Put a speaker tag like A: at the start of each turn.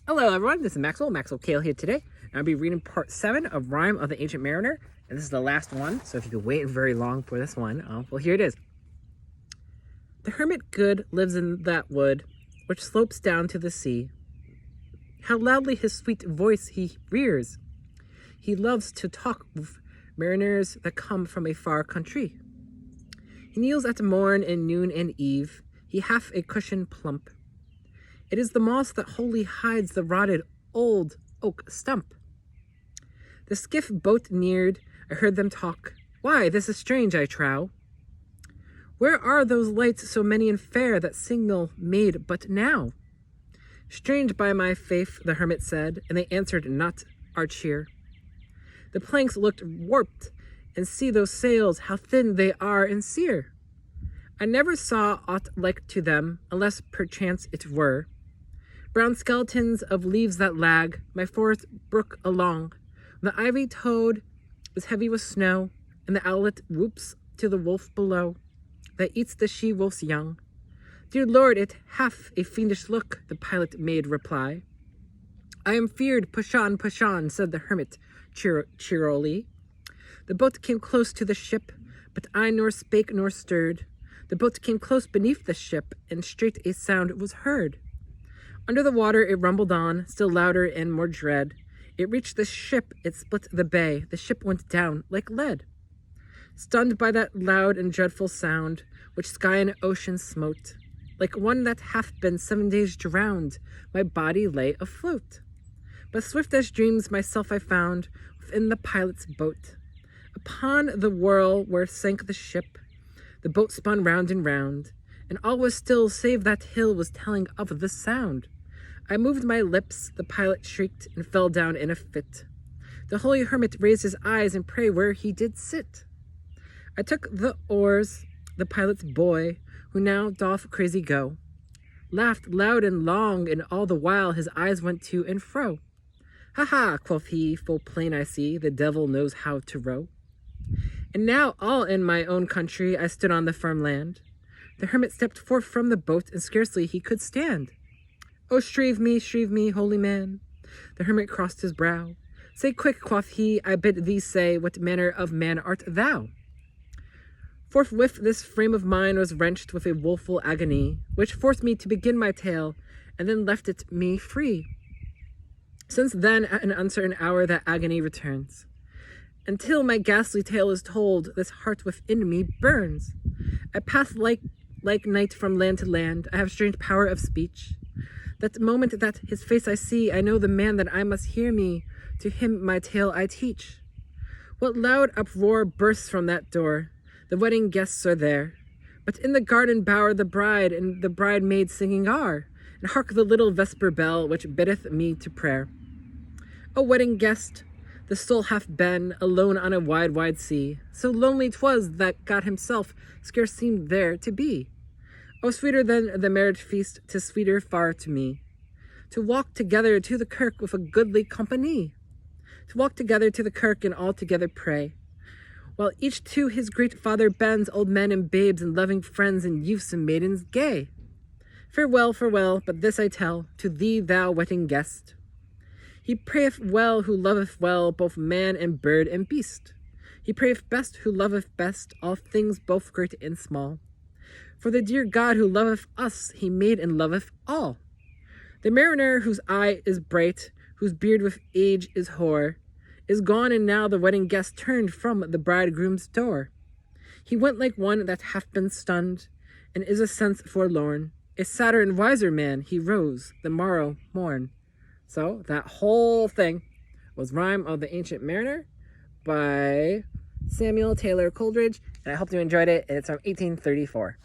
A: Hello everyone, this is Maxwell Kali here today, and I'll be reading part 7 of Rime of the Ancient Mariner, and this is the last one, so if you could wait very long for this one, well here it is. The hermit good lives in that wood, which slopes down to the sea. How loudly his sweet voice he rears! He loves to talk with mariners that come from a far country. He kneels at morn and noon and eve, he hath a cushion plump. It is the moss that wholly hides the rotted old oak stump. The skiff boat neared, I heard them talk. Why, this is strange, I trow. Where are those lights so many and fair that signal made but now? Strange by my faith, the hermit said, and they answered not our cheer. The planks looked warped, and see those sails, how thin they are and sere. I never saw aught like to them, unless perchance it were brown skeletons of leaves that lag my forest brook along. The ivy toad is heavy with snow, and the owlet whoops to the wolf below, that eats the she-wolf's young. Dear Lord, it hath a fiendish look, the pilot made reply. I am feared, push on, said the hermit cheerily. The boat came close to the ship, but I nor spake nor stirred. The boat came close beneath the ship, and straight a sound was heard. Under the water it rumbled on, still louder and more dread. It reached the ship, it split the bay, the ship went down like lead. Stunned by that loud and dreadful sound, which sky and ocean smote, like one that hath been 7 days drowned, my body lay afloat. But swift as dreams myself I found, within the pilot's boat. Upon the whirl where sank the ship, the boat spun round and round, and all was still save that hill was telling of the sound. I moved my lips, the pilot shrieked, and fell down in a fit. The holy hermit raised his eyes and prayed where he did sit. I took the oars, the pilot's boy, who now doth crazy go, laughed loud and long, and all the while his eyes went to and fro. Ha ha, quoth he, full plain I see, the devil knows how to row. And now all in my own country I stood on the firm land. The hermit stepped forth from the boat, and scarcely he could stand. Oh, shrieve me, holy man. The hermit crossed his brow. Say quick, quoth he, I bid thee say, what manner of man art thou? Forthwith this frame of mine was wrenched with a woeful agony, which forced me to begin my tale, and then left it me free. Since then, at an uncertain hour, that agony returns. Until my ghastly tale is told, this heart within me burns. I pass like night from land to land, I have strange power of speech. That moment that his face I see, I know the man that I must hear me, to him my tale I teach. What loud uproar bursts from that door, the wedding guests are there, but in the garden bower the bride and the bridemaid singing are, and hark the little vesper bell which biddeth me to prayer. O wedding guest, the soul hath been alone on a wide sea, so lonely 'twas that God himself scarce seemed there to be. O sweeter than the marriage feast, 'tis sweeter far to me, to walk together to the kirk with a goodly company, to walk together to the kirk and all together pray, while each to his great Father bends, old men and babes and loving friends and youths and maidens gay. Farewell, but this I tell to thee, thou wedding guest. He prayeth well who loveth well both man and bird and beast. He prayeth best who loveth best all things both great and small. For the dear God who loveth us, he made and loveth all. The mariner whose eye is bright, whose beard with age is hoar, is gone, and now the wedding guest turned from the bridegroom's door. He went like one that hath been stunned, and is a sense forlorn. A sadder and wiser man, he rose the morrow morn. So that whole thing was Rime of the Ancient Mariner by Samuel Taylor Coleridge, and I hope you enjoyed it. It's from 1834.